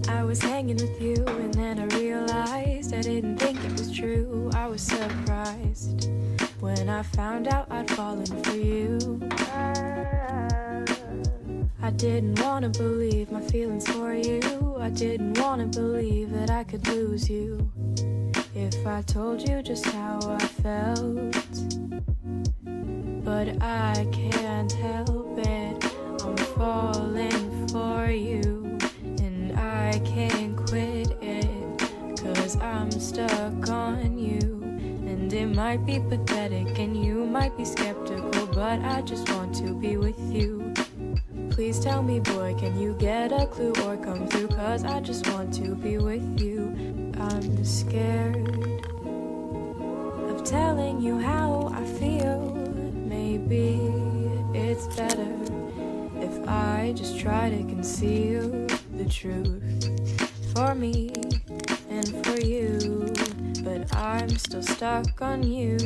I was hanging with you and then I realized I didn't think it was true. I was surprised when I found out I'd fallen for you. I didn't want to believe my feelings for you. I didn't want to believe that I could lose you if I told you just how I felt. But I can't help it, I'm falling for you. I can't quit it, 'cause I'm stuck on you. And it might be pathetic and you might be skeptical, but I just want to be with you. Please tell me, boy, can you get a clue or come through? 'Cause I just want to be with you. I'm scared of telling you how I feel. Maybe it's better if I just try to conceal the truth for me and for you. But I'm still stuck on you.